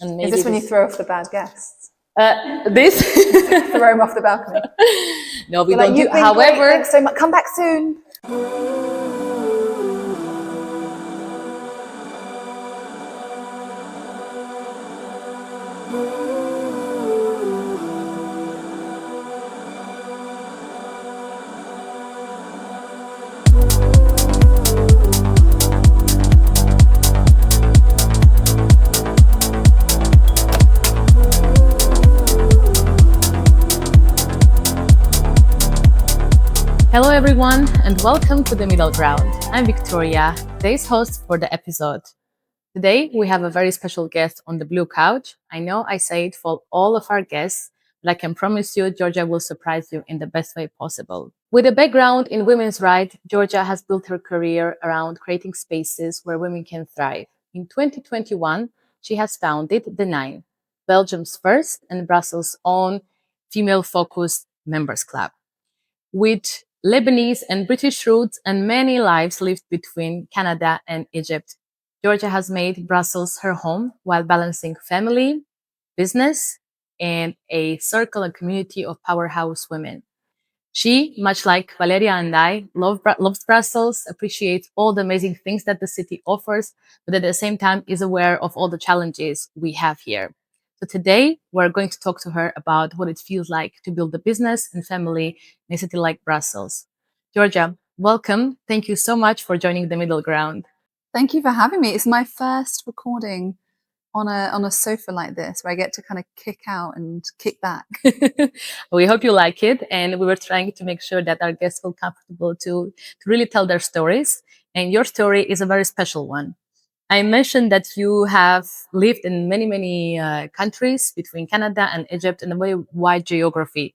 And Is maybe this when you throw off the bad guests? this? Throw them off the balcony. No, we You're don't like, do. "You've been However, great, thanks so much. Come back soon." hello everyone, and welcome to the Middle Ground. I'm Victoria, today's host for the episode. Today we have a very special guest on the blue couch. I know I say it for all of our guests, but I can promise you Georgia will surprise you in the best way possible. With a background in women's rights, Georgia has built her career around creating spaces where women can thrive. In 2021, she has founded The Nine, Belgium's first and Brussels' own female-focused members club. With Lebanese and British roots and many lives lived between Canada and Egypt, Georgia has made Brussels her home while balancing family, business, and a circle and community of powerhouse women. She, much like Valeria and I, loves Brussels, appreciates all the amazing things that the city offers, but at the same time is aware of all the challenges we have here. So today we're going to talk to her about what it feels like to build a business and family in a city like Brussels. Georgia, welcome. Thank you so much for joining the Middle Ground. Thank you for having me. It's my first recording on a sofa like this, where I get to kind of kick out and kick back. We hope you like it, and we were trying to make sure that our guests feel comfortable to really tell their stories. And your story is a very special one. I mentioned that you have lived in many countries between Canada and Egypt in a very wide geography.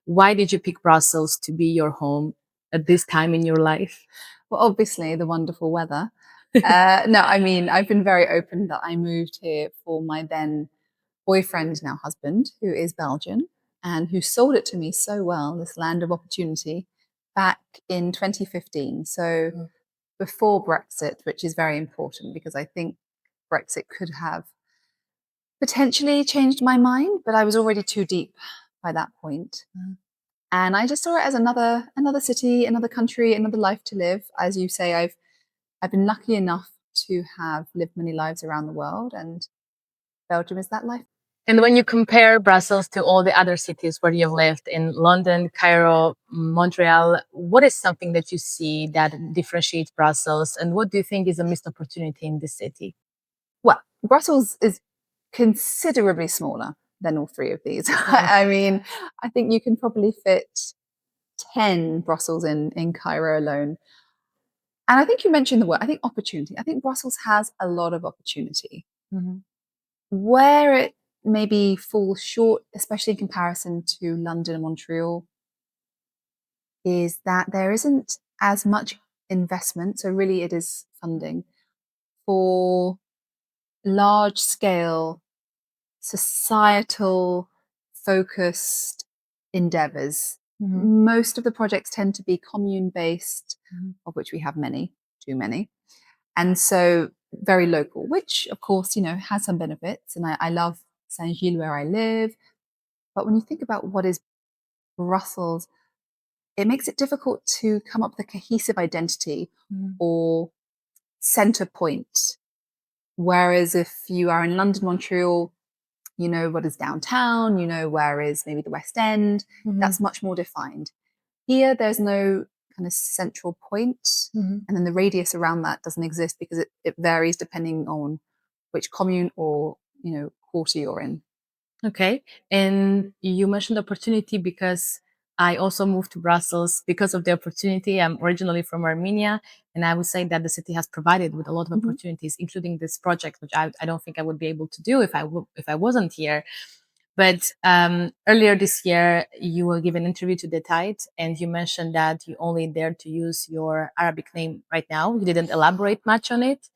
Why did you pick Brussels to be your home at this time in your life? Well, obviously, the wonderful weather. No, I mean, I've been very open that I moved here for my then boyfriend, now husband, who is Belgian and who sold it to me so well, this land of opportunity, back in 2015. So before Brexit, which is very important because I think Brexit could have potentially changed my mind, but I was already too deep by that point. And I just saw it as another city, another country, another life to live. As you say, I've been lucky enough to have lived many lives around the world, and Belgium is that life. And when you compare Brussels to all the other cities where you've lived in London, Cairo, Montreal, what is something that you see that differentiates Brussels? And what do you think is a missed opportunity in this city? Well, Brussels is considerably smaller than all three of these. I mean, I think you can probably fit 10 Brussels in Cairo alone. And I think you mentioned the word, I think opportunity. I think Brussels has a lot of opportunity. Where it maybe falls short, especially in comparison to London and Montreal, is that there isn't as much investment. So really it is funding for large scale societal focused endeavors. Most of the projects tend to be commune based, of which we have many, too many. And so very local, which of course, has some benefits. And I love Saint-Gilles where I live. But when you think about what is Brussels, it makes it difficult to come up with a cohesive identity or center point. Whereas if you are in London, Montreal, you know what is downtown, you know where is maybe the West End, that's much more defined. Here, there's no kind of central point, and then the radius around that doesn't exist because it varies depending on which commune or, quarter you're in. Okay. And you mentioned opportunity because I also moved to Brussels because of the opportunity. I'm originally from Armenia, and I would say that the city has provided with a lot of opportunities, including this project, which I don't think I would be able to do if I wasn't here. But earlier this year, you will give an interview to The Tide, and you mentioned that you only dared to use your Arabic name right now. You didn't elaborate much on it.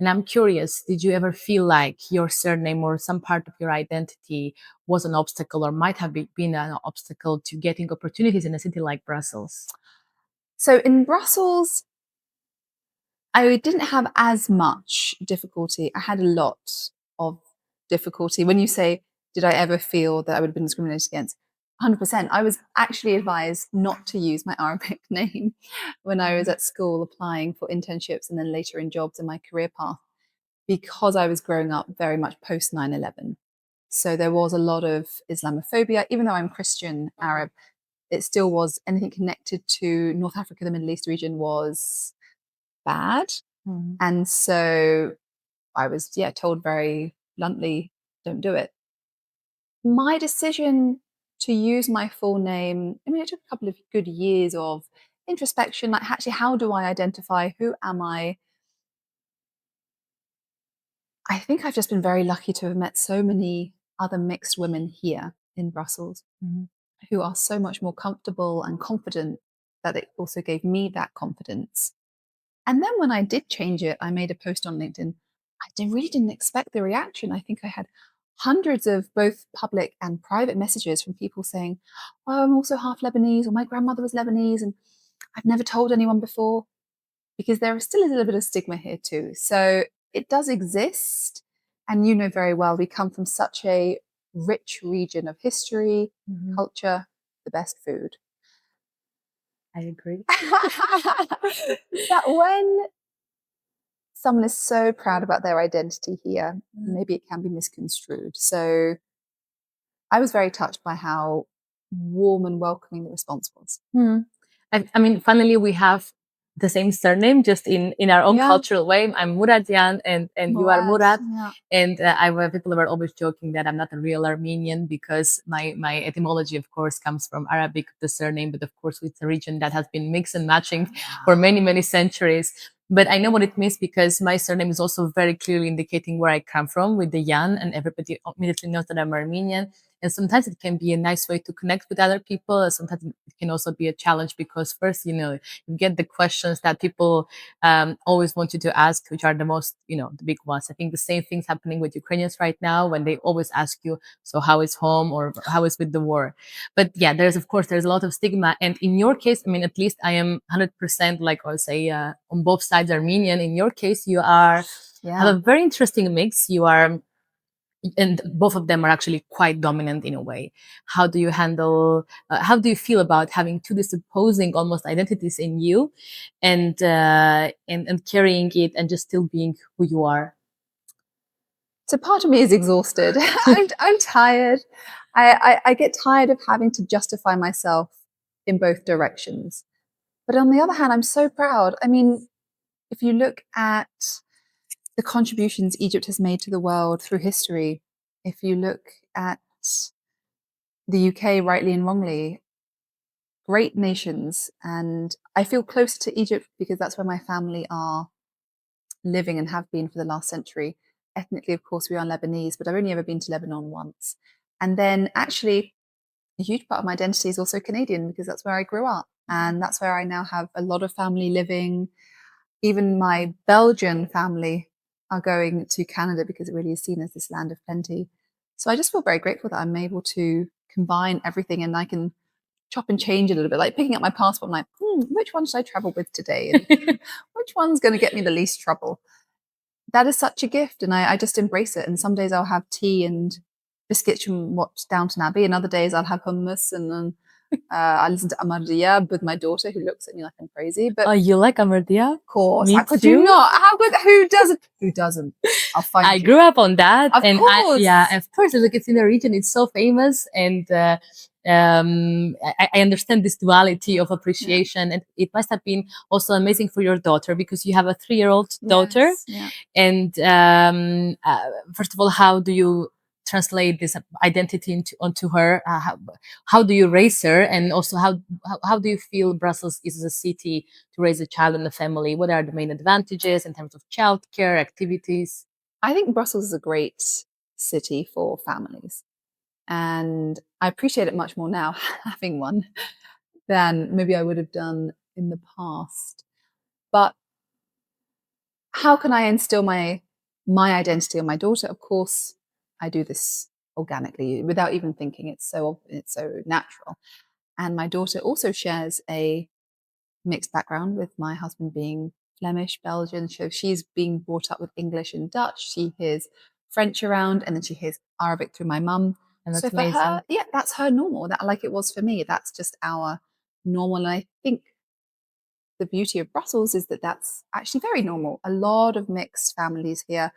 And I'm curious, did you ever feel like your surname or some part of your identity was an obstacle or might have been an obstacle to getting opportunities in a city like Brussels? So in Brussels, I didn't have as much difficulty. I had a lot of difficulty. When you say, did I ever feel that I would have been discriminated against? 100%. I was actually advised not to use my Arabic name when I was at school applying for internships and then later in jobs in my career path, because I was growing up very much post 9/11. So there was a lot of Islamophobia. Even though I'm Christian Arab, it still was anything connected to North Africa, the Middle East region was bad. And so I was, told very bluntly, don't do it. My decision to use my full name, I mean, it took a couple of good years of introspection. Like, actually, how do I identify? Who am I? I think I've just been very lucky to have met so many other mixed women here in Brussels who are so much more comfortable and confident that it also gave me that confidence. And then when I did change it, I made a post on LinkedIn. Really didn't expect the reaction. I think I had hundreds of both public and private messages from people saying, oh, I'm also half Lebanese, or my grandmother was Lebanese, and I've never told anyone before, because there still is a little bit of stigma here too. So it does exist. And you know very well, we come from such a rich region of history, culture, the best food. I agree. That when someone is so proud about their identity here, maybe it can be misconstrued. So I was very touched by how warm and welcoming the response was. I mean, finally, we have the same surname, just in our own cultural way. I'm Mouradian, and you are Mourad. And people were always joking that I'm not a real Armenian, because my etymology, of course, comes from Arabic, the surname, but of course, it's a region that has been mixed and matching for many, many centuries. But I know what it means, because my surname is also very clearly indicating where I come from with the Yan, and everybody immediately knows that I'm Armenian. And sometimes it can be a nice way to connect with other people. Sometimes it can also be a challenge, because first, you get the questions that people always want you to ask, which are the most, the big ones. I think the same thing's happening with Ukrainians right now, when they always ask you, so how is home, or how is with the war? But yeah, there's a lot of stigma. And in your case, I mean, at least I am 100%, like I'll say, on both sides Armenian. In your case, you have a very interesting mix. You are, and both of them are actually quite dominant in a way. How do you feel about having two these opposing almost identities in you, and carrying it and just still being who you are? So part of me is exhausted. I'm tired. I get tired of having to justify myself in both directions. But on the other hand, I'm so proud. I mean, if you look at the contributions Egypt has made to the world through history, if you look at the UK, rightly and wrongly, great nations. And I feel closer to Egypt because that's where my family are living and have been for the last century. Ethnically, of course, we are Lebanese, but I've only ever been to Lebanon once. And then actually, a huge part of my identity is also Canadian, because that's where I grew up. And that's where I now have a lot of family living. Even my Belgian family are going to Canada, because it really is seen as this land of plenty. So I just feel very grateful that I'm able to combine everything, and I can chop and change a little bit, like picking up my passport. I'm like, which one should I travel with today? And which one's going to get me the least trouble? That is such a gift, and I just embrace it. And some days I'll have tea and biscuits from watch Downton Abbey, and other days I'll have hummus, and then I listen to Amardia with my daughter, who looks at me like I'm crazy. But oh, you like Amardia? Of course. Me How could too. you not? Who doesn't? Who doesn't? I'll find I you. grew up on that. Of course. Of course. Look, it's in the region. It's so famous. And I understand this duality of appreciation. And it must have been also amazing for your daughter, because you have a 3-year-old daughter. Yeah. And first of all, how do you translate this identity onto her? How do you raise her? And also, how do you feel Brussels is a city to raise a child and a family? What are the main advantages in terms of childcare, activities? I think Brussels is a great city for families. And I appreciate it much more now, having one, than maybe I would have done in the past. But how can I instill my identity on my daughter? Of course, I do this organically without even thinking. It's so natural. And my daughter also shares a mixed background, with my husband being Flemish, Belgian. So she's being brought up with English and Dutch. She hears French around, and then she hears Arabic through my mum. And that's So for amazing. her, yeah, that's her normal. That, like it was for me, that's just our normal. And I think the beauty of Brussels is that that's actually very normal. A lot of mixed families here,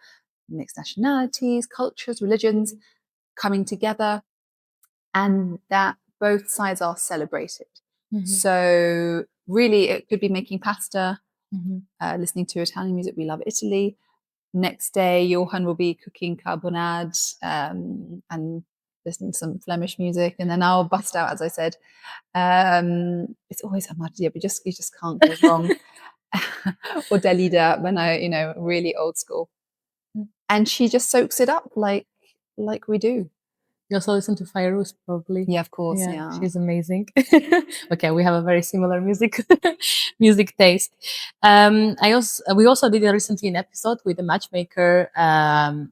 mixed nationalities, cultures, religions coming together, and that both sides are celebrated. So really, it could be making pasta, listening to Italian music. We love Italy. Next day, Johan will be cooking carbonade and listening to some Flemish music, and then I'll bust out, as I said. It's always Ahmadiyya, but you just can't go wrong. Or Dalida, when really old school. And she just soaks it up like we do. You also listen to Fairuz, probably. Yeah, of course. Yeah. She's amazing. Okay, we have a very similar music taste. We also did recently an episode with the matchmaker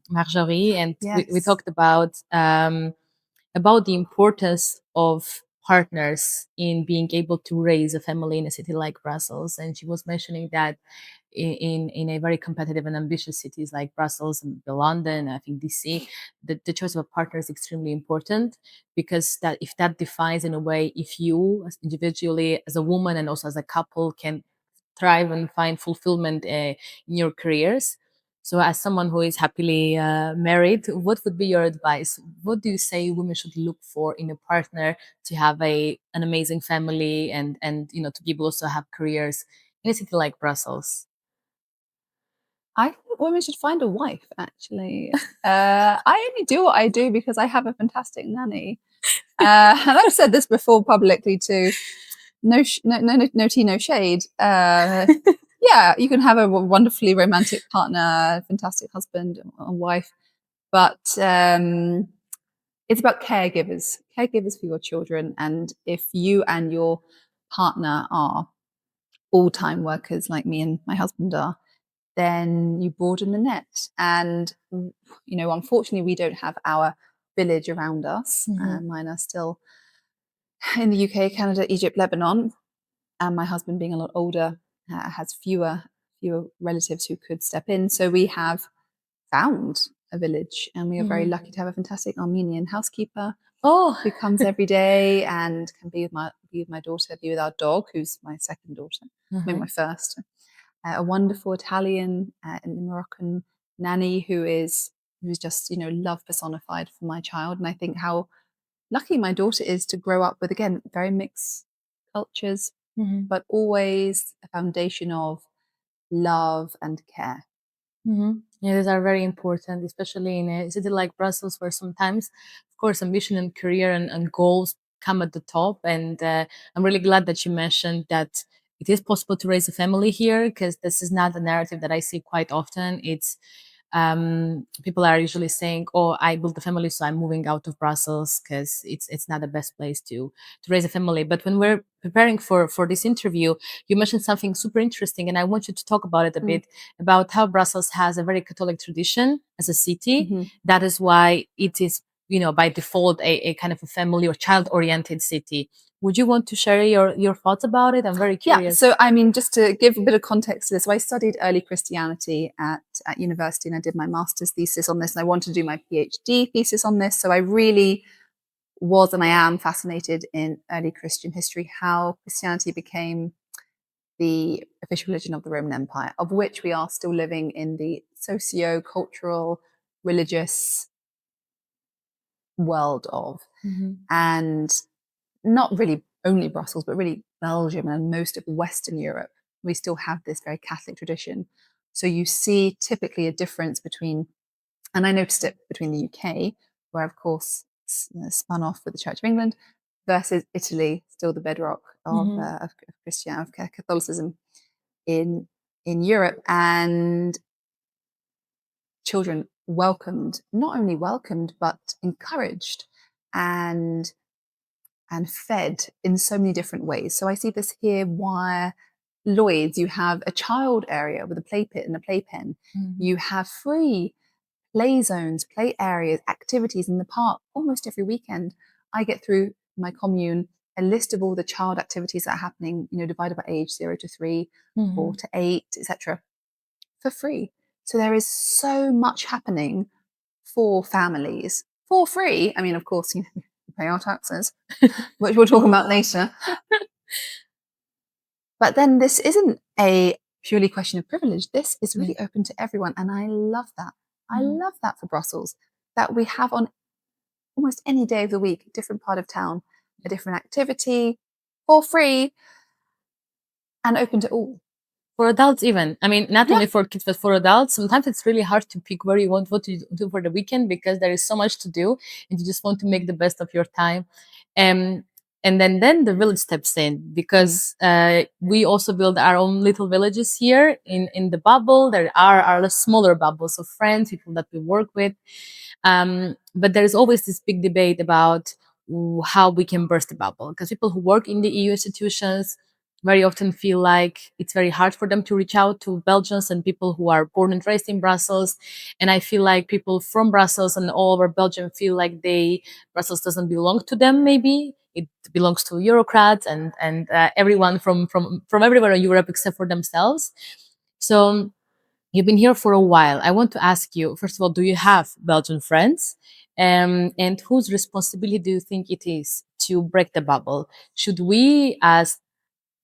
Marjorie, and we talked about the importance of partners in being able to raise a family in a city like Brussels. And she was mentioning that in a very competitive and ambitious cities like Brussels and London, I think DC, the choice of a partner is extremely important, because that defines in a way if you as individually as a woman and also as a couple can thrive and find fulfillment in your careers. So as someone who is happily married, what would be your advice? What do you say women should look for in a partner to have an amazing family and to be able also have careers in a city like Brussels? I think women should find a wife, actually. I only do what I do because I have a fantastic nanny. And I've said this before publicly too. No tea, no shade. Yeah, you can have a wonderfully romantic partner, fantastic husband and wife, but it's about caregivers for your children. And if you and your partner are all-time workers like me and my husband are, then you broaden the net. And, unfortunately, we don't have our village around us. Mine are still in the UK, Canada, Egypt, Lebanon. And my husband, being a lot older, has fewer relatives who could step in. So we have found a village, and we are very lucky to have a fantastic Armenian housekeeper who comes every day and can be with my daughter, be with our dog, who's my second daughter, my first. A wonderful Italian and Moroccan nanny who's just love personified for my child. And I think how lucky my daughter is to grow up with, again, very mixed cultures, but always a foundation of love and care. Yeah, these are very important, especially in a city like Brussels, where sometimes, of course, ambition and career and goals come at the top. And I'm really glad that you mentioned that it is possible to raise a family here, because this is not a narrative that I see quite often. It's people are usually saying, "Oh, I built a family, so I'm moving out of Brussels because it's not the best place to raise a family." But when we're preparing for this interview, you mentioned something super interesting, and I want you to talk about it a bit, about how Brussels has a very Catholic tradition as a city. That is why it is, by default, a kind of a family or child-oriented city. Would you want to share your thoughts about it? I'm very curious. Yeah, so I mean, just to give a bit of context to this, so I studied early Christianity at university, and I did my master's thesis on this, and I wanted to do my PhD thesis on this. So I really was, and I am, fascinated in early Christian history, how Christianity became the official religion of the Roman Empire, of which we are still living in the socio-cultural, religious world of. And not really only Brussels, but really Belgium and most of Western Europe, we still have this very Catholic tradition. So you see typically a difference between, and I noticed it between the UK, where of course spun off with the Church of England, versus Italy, still the bedrock of Catholicism in Europe, and children welcomed, not only welcomed, but encouraged and fed in so many different ways. So I see this here where Lloyd's, you have a child area with a play pit and a playpen. You have free play zones, play areas, activities in the park almost every weekend. I get through my commune a list of all the child activities that are happening, divided by age, 0 to 3, 4 to 8, etc., for free. So there is so much happening for families for free. I mean, of course, you know, we pay our taxes, which we'll talk about later. But then this isn't a purely question of privilege. This is really open to everyone. And I love that. I love that for Brussels, that we have on almost any day of the week, a different part of town, a different activity for free and open to all. For adults even. I mean, not only for kids, but for adults. Sometimes it's really hard to pick where you want what to do for the weekend because there is so much to do and you just want to make the best of your time. And then the village steps in because we also build our own little villages here in the bubble. There are our smaller bubbles of friends, people that we work with. But there is always this big debate about how we can burst the bubble because people who work in the EU institutions very often feel like it's very hard for them to reach out to Belgians and people who are born and raised in Brussels. And I feel like people from Brussels and all over Belgium feel like Brussels doesn't belong to them. Maybe it belongs to Eurocrats and everyone from everywhere in Europe except for themselves. So you've been here for a while. I want to ask you, first of all, do you have Belgian friends? And whose responsibility do you think it is to break the bubble? Should we, as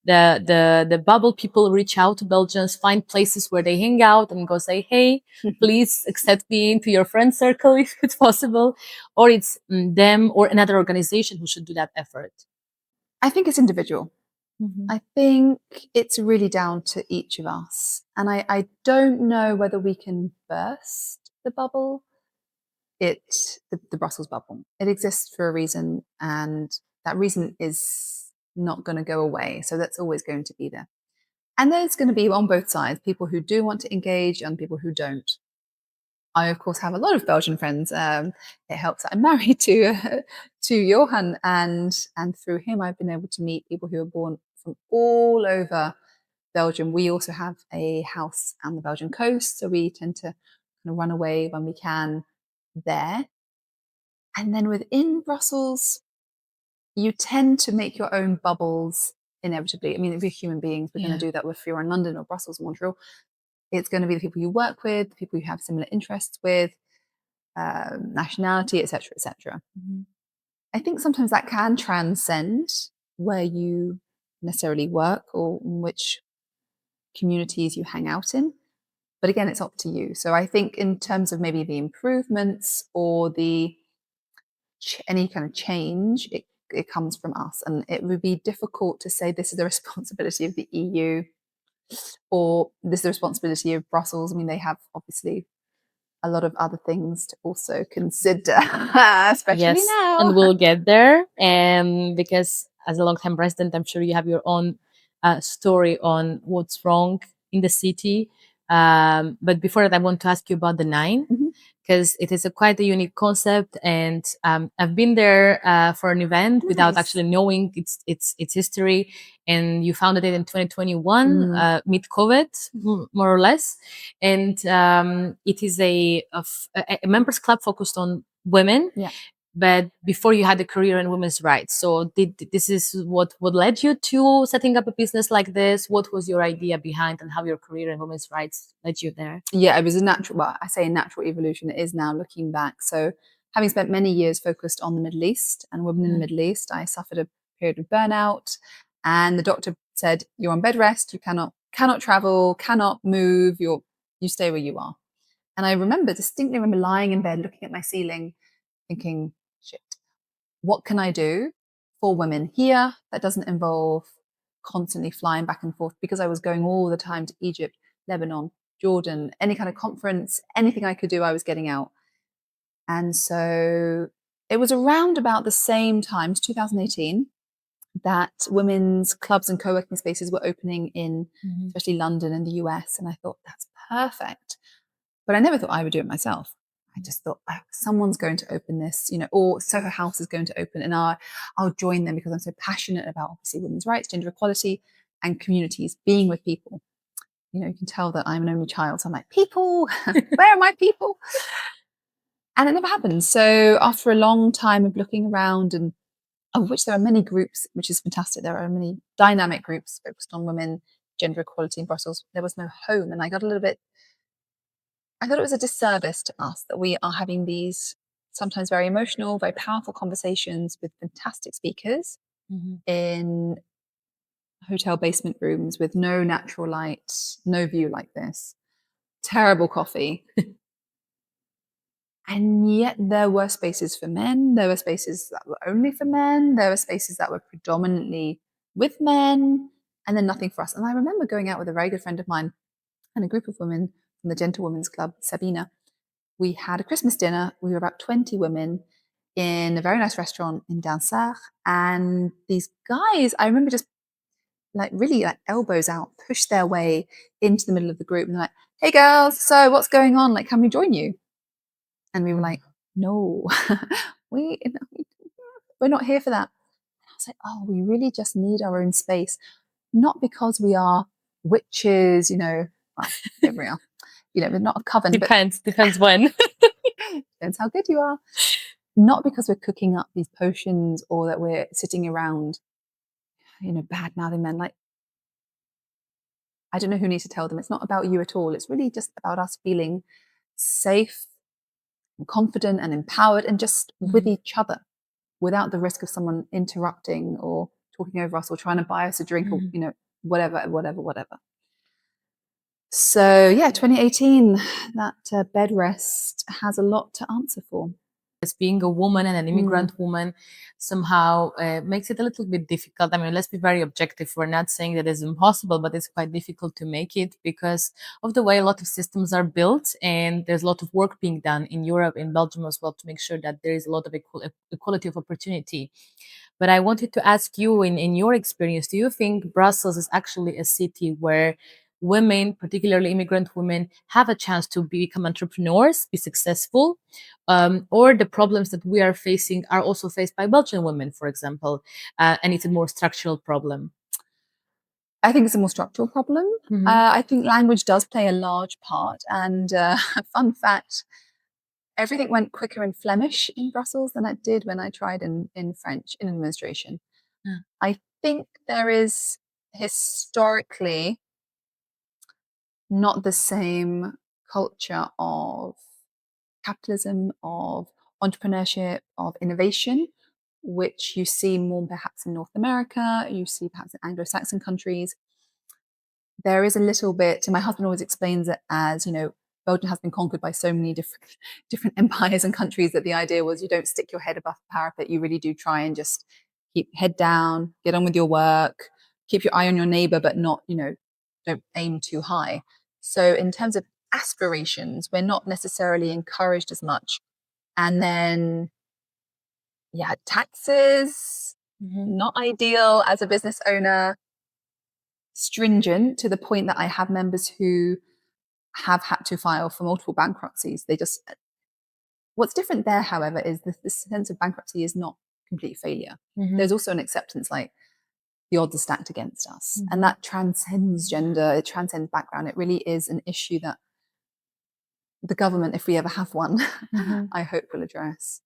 the bubble people, reach out to Belgians, find places where they hang out and go say, hey, please accept me into your friend circle if it's possible? Or it's them or another organization who should do that effort? I think it's individual. I think it's really down to each of us. And I don't know whether we can burst the bubble. The Brussels bubble. It exists for a reason, and that reason is not going to go away. So that's always going to be there. And there's going to be on both sides people who do want to engage and people who don't. I, of course, have a lot of Belgian friends. It helps that I'm married to Johan, and through him, I've been able to meet people who are born from all over Belgium. We also have a house on the Belgian coast, so we tend to kind of run away when we can there. And then within Brussels, you tend to make your own bubbles inevitably. I mean, if we're human beings, we're going to do that if you're in London or Brussels or Montreal. It's going to be the people you work with, the people you have similar interests with, nationality, etc., etc. I think sometimes that can transcend where you necessarily work or which communities you hang out in. But again, it's up to you. So I think in terms of maybe the improvements or the any kind of change, it comes from us. And it would be difficult to say this is the responsibility of the EU or this is the responsibility of Brussels. I mean, they have obviously a lot of other things to also consider, especially now. And we'll get there. Because as a long-time resident, I'm sure you have your own story on what's wrong in the city. But before that, I want to ask you about the 9, because it is quite a unique concept, and I've been there for an event without actually knowing its history. And you founded it in 2021, mid-COVID, more or less. And it is a members club focused on women. But before you had a career in women's rights. So this is what led you to setting up a business like this? What was your idea behind and how your career in women's rights led you there? Yeah, it was a natural, well, I say a natural evolution. It is now looking back. So having spent many years focused on the Middle East and women in the Middle East, I suffered a period of burnout, and the doctor said, you're on bed rest, you cannot travel, cannot move, you stay where you are. And I distinctly remember lying in bed, looking at my ceiling, thinking, shit, what can I do for women here that doesn't involve constantly flying back and forth? Because I was going all the time to Egypt, Lebanon, Jordan, any kind of conference, anything I could do, I was getting out. And so it was around about the same time, 2018, that women's clubs and co-working spaces were opening in especially London and the US. And I thought, that's perfect. But I never thought I would do it myself. I just thought, oh, someone's going to open this, or Soho House is going to open, and I'll join them because I'm so passionate about obviously women's rights, gender equality, and communities, being with people. You can tell that I'm an only child, so I'm like, people, where are my people? And it never happened. So after a long time of looking around, and of which there are many groups, which is fantastic, there are many dynamic groups focused on women, gender equality in Brussels, there was no home, and I got a little bit I thought it was a disservice to us that we are having these sometimes very emotional, very powerful conversations with fantastic speakers in hotel basement rooms with no natural light, no view like this, terrible coffee. And yet there were spaces for men, there were spaces that were only for men, there were spaces that were predominantly with men, and then nothing for us. And I remember going out with a very good friend of mine and a group of women from the Gentlewomen's Club, Sabina. We had a Christmas dinner. We were about 20 women in a very nice restaurant in Dansard. And these guys, I remember just like really like elbows out, push their way into the middle of the group. And they're like, hey girls, so what's going on? Like, can we join you? And we were like, no, we're not here for that. And I was like, oh, we really just need our own space. Not because we are witches, well, here we are. We're not a coven. Depends when. Depends how good you are. Not because we're cooking up these potions or that we're sitting around, bad mouthing men. Like, I don't know who needs to tell them. It's not about you at all. It's really just about us feeling safe and confident and empowered and just with each other without the risk of someone interrupting or talking over us or trying to buy us a drink or, whatever. So, 2018, that bed rest has a lot to answer for. As being a woman and an immigrant woman somehow makes it a little bit difficult. I mean, let's be very objective. We're not saying that it's impossible, but it's quite difficult to make it because of the way a lot of systems are built, and there's a lot of work being done in Europe, in Belgium as well, to make sure that there is a lot of equality of opportunity. But I wanted to ask you, in your experience, do you think Brussels is actually a city where women, particularly immigrant women, have a chance to become entrepreneurs, be successful? Or the problems that we are facing are also faced by Belgian women, for example, and it's a more structural problem? I think it's a more structural problem. I think language does play a large part. And fun fact, everything went quicker in Flemish in Brussels than it did when I tried in French in administration. I think there is historically not the same culture of capitalism, of entrepreneurship, of innovation, which you see more perhaps in North America, you see perhaps in Anglo-Saxon countries. There is a little bit, and my husband always explains it as, Belgium has been conquered by so many different empires and countries that the idea was you don't stick your head above the parapet. You really do try and just keep head down, get on with your work, keep your eye on your neighbor, but not, don't aim too high. So in terms of aspirations, we're not necessarily encouraged as much. And then, taxes, not ideal as a business owner, stringent to the point that I have members who have had to file for multiple bankruptcies. What's different there, however, is this sense of bankruptcy is not complete failure. There's also an acceptance like the odds are stacked against us. And that transcends gender, it transcends background. It really is an issue that the government, if we ever have one, I hope will address.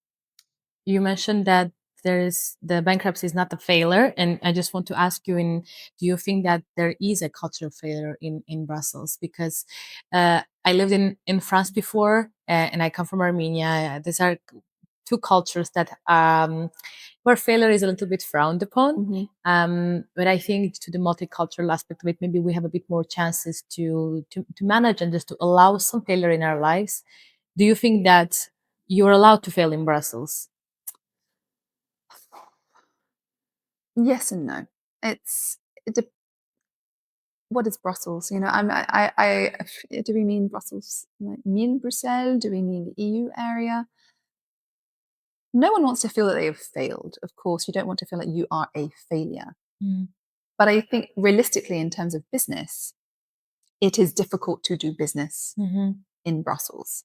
You mentioned that the bankruptcy is not a failure, and I just want to ask you, do you think that there is a cultural failure in Brussels? Because I lived in France before, and I come from Armenia. These are two cultures that where failure is a little bit frowned upon. But I think to the multicultural aspect of it, maybe we have a bit more chances to manage and just to allow some failure in our lives. Do you think that you're allowed to fail in Brussels? Yes and no. What is Brussels? Do we mean Brussels? Like mean Bruxelles? Do we mean the EU area? No one wants to feel that they have failed. Of course, you don't want to feel like you are a failure. But I think realistically, in terms of business, it is difficult to do business in Brussels.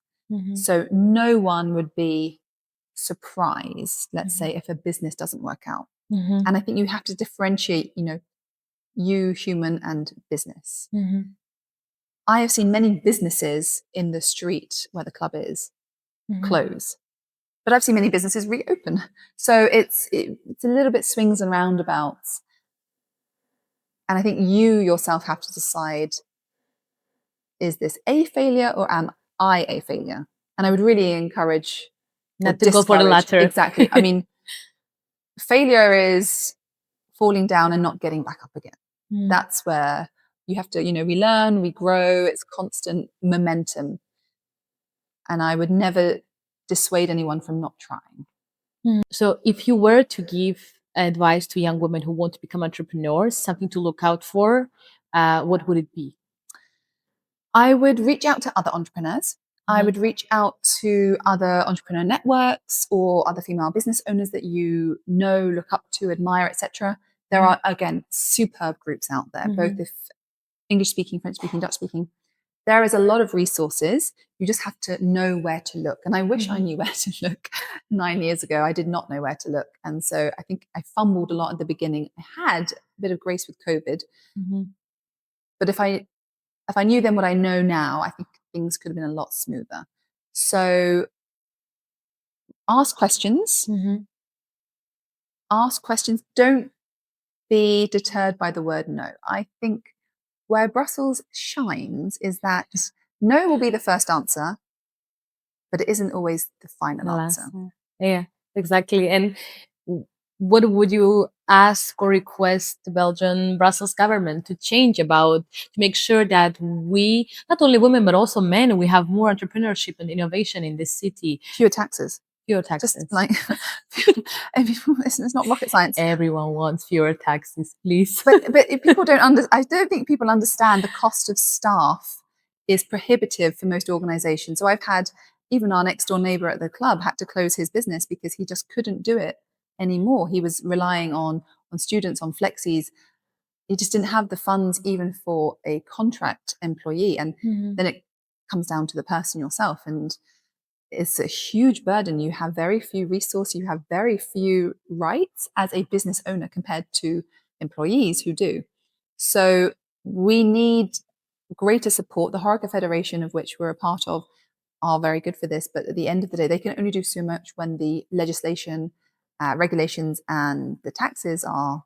So no one would be surprised, let's say, if a business doesn't work out. And I think you have to differentiate, you, human, and business. I have seen many businesses in the street where the club is close, but I've seen many businesses reopen. So it's a little bit swings and roundabouts. And I think you yourself have to decide, is this a failure or am I a failure? And I would really encourage not to go for the latter. Exactly. I mean, failure is falling down and not getting back up again. That's where you have to, we learn, we grow, it's constant momentum. And I would never dissuade anyone from not trying. So if you were to give advice to young women who want to become entrepreneurs, something to look out for, what would it be? I would reach out to other entrepreneurs. I would reach out to other entrepreneur networks or other female business owners that you know, look up to, admire, etc. There are, again, superb groups out there, both if English speaking, French speaking, Dutch speaking. There is a lot of resources. You just have to know where to look. And I wish I knew where to look 9 years ago. I did not know where to look. And so I think I fumbled a lot at the beginning. I had a bit of grace with COVID. But if I knew then what I know now, I think things could have been a lot smoother. So ask questions. Ask questions. Don't be deterred by the word no. I think where Brussels shines is that no will be the first answer, but it isn't always the final answer. Yeah, exactly. And what would you ask or request the Belgian Brussels government to change about, to make sure that we, not only women, but also men, we have more entrepreneurship and innovation in this city? Fewer taxes. Fewer taxes. Just like, it's not rocket science. Everyone wants fewer taxes, please. But people I don't think people understand the cost of staff is prohibitive for most organizations. So I've had, even our next door neighbor at the club had to close his business because he just couldn't do it anymore. He was relying on students, on flexies. He just didn't have the funds even for a contract employee. And then it comes down to the person yourself. And it's a huge burden. You have very few resources. You have very few rights as a business owner compared to employees who do. So we need greater support. The Horeca Federation, of which we're a part of, are very good for this. But at the end of the day, they can only do so much when the legislation, regulations, and the taxes are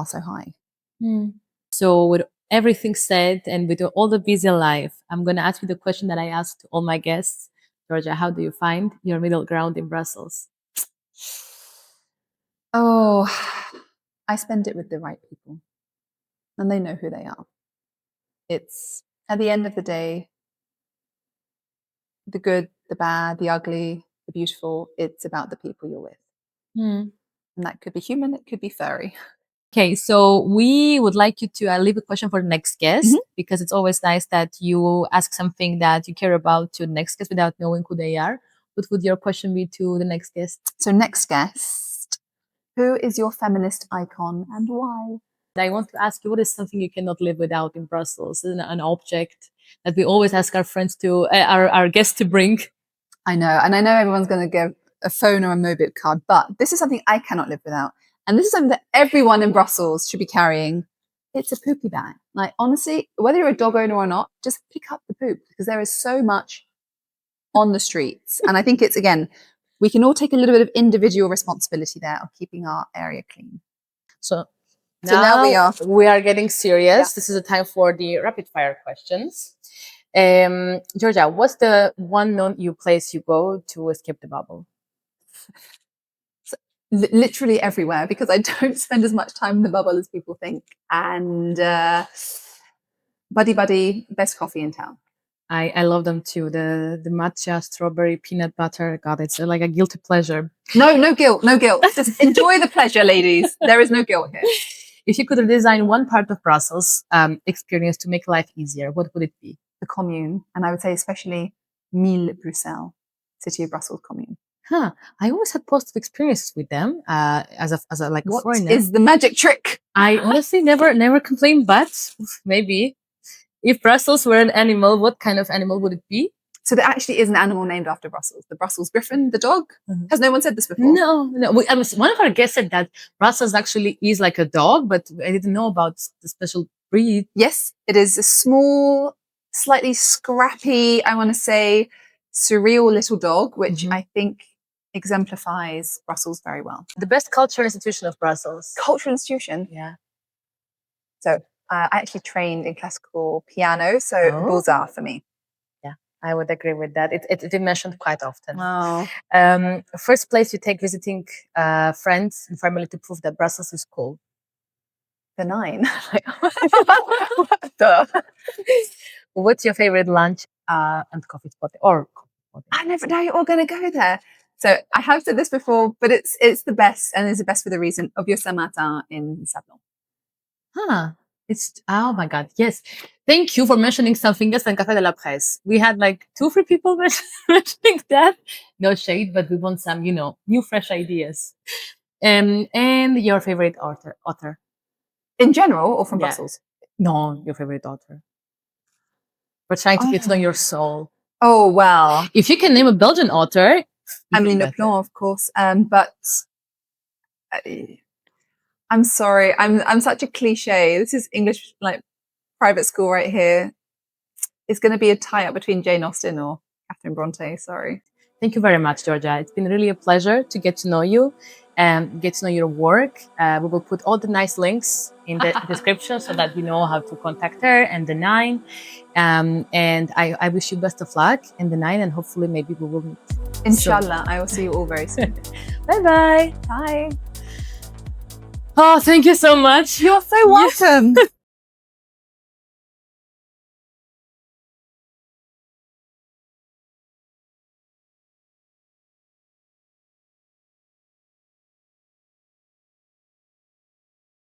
so high. So with everything said, and with all the busy life, I'm going to ask you the question that I asked to all my guests. Georgia, how do you find your middle ground in Brussels? Oh, I spend it with the right people, and they know who they are. It's, at the end of the day, the good, the bad, the ugly, the beautiful, it's about the people you're with. And that could be human, it could be furry. Okay, so we would like you to leave a question for the next guest, because it's always nice that you ask something that you care about to the next guest without knowing who they are. What would your question be to the next guest? So next guest, who is your feminist icon and why? I want to ask you, what is something you cannot live without in Brussels? An object that we always ask our friends to, our guests to bring. I know, and I know everyone's going to give a phone or a mobile card, but this is something I cannot live without. And this is something that everyone in Brussels should be carrying. It's a poopy bag. Like, honestly, whether you're a dog owner or not, just pick up the poop, because there is so much on the streets. And I think it's, again, we can all take a little bit of individual responsibility there of keeping our area clean. So now we are getting serious. This is a time for the rapid fire questions. Georgia, what's the one non-EU place you go to escape the bubble? Literally everywhere, because I don't spend as much time in the bubble as people think. And Buddy, best coffee in town. I love them too. The matcha, strawberry, peanut butter. God, it's like a guilty pleasure. No guilt. Just enjoy the pleasure, ladies. There is no guilt here. If you could design one part of Brussels experience to make life easier, what would it be? The commune. And I would say especially Mille Bruxelles, City of Brussels commune. I always had positive experiences with them as a foreigner. What is the magic trick? I honestly never complained, but maybe if Brussels were an animal, what kind of animal would it be? So there actually is an animal named after Brussels. The Brussels Griffin, the dog. Has no one said this before? No. One of our guests said that Brussels actually is like a dog, but I didn't know about the special breed. Yes, it is a small, slightly scrappy, I want to say, surreal little dog, which I think exemplifies Brussels very well. The best cultural institution of Brussels. Cultural institution? Yeah. So I actually trained in classical piano, so Beaux-Arts for me. Yeah. I would agree with that. It's been mentioned quite often. Oh. First place you take visiting friends and family to prove that Brussels is cool. The 9. What the? What's your favorite lunch and coffee spot? Or coffee spot? I never know you're all going to go there. So I have said this before, but it's the best, and it's the best for the reason of your Saint-Martin in Sablon. Huh. Oh my God, yes. Thank you for mentioning something else than Café de la Presse. We had like 2-3 people mentioning that. No shade, but we want some, new fresh ideas. And your favorite author? In general, or from Brussels? No, your favorite author. We're trying to get to know your soul. Oh, well. If you can name a Belgian author. Amélie Nothomb, of course. But I'm sorry. I'm such a cliche. This is English, like, private school right here. It's going to be a tie-up between Jane Austen or Catherine Bronte. Sorry. Thank you very much, Georgia. It's been really a pleasure to get to know you and get to know your work. We will put all the nice links in the description so that you know how to contact her and the 9. And I wish you best of luck in the 9, and hopefully maybe we will meet. Inshallah. I will see you all very soon. Bye-bye. Bye. Oh, thank you so much. You're so welcome.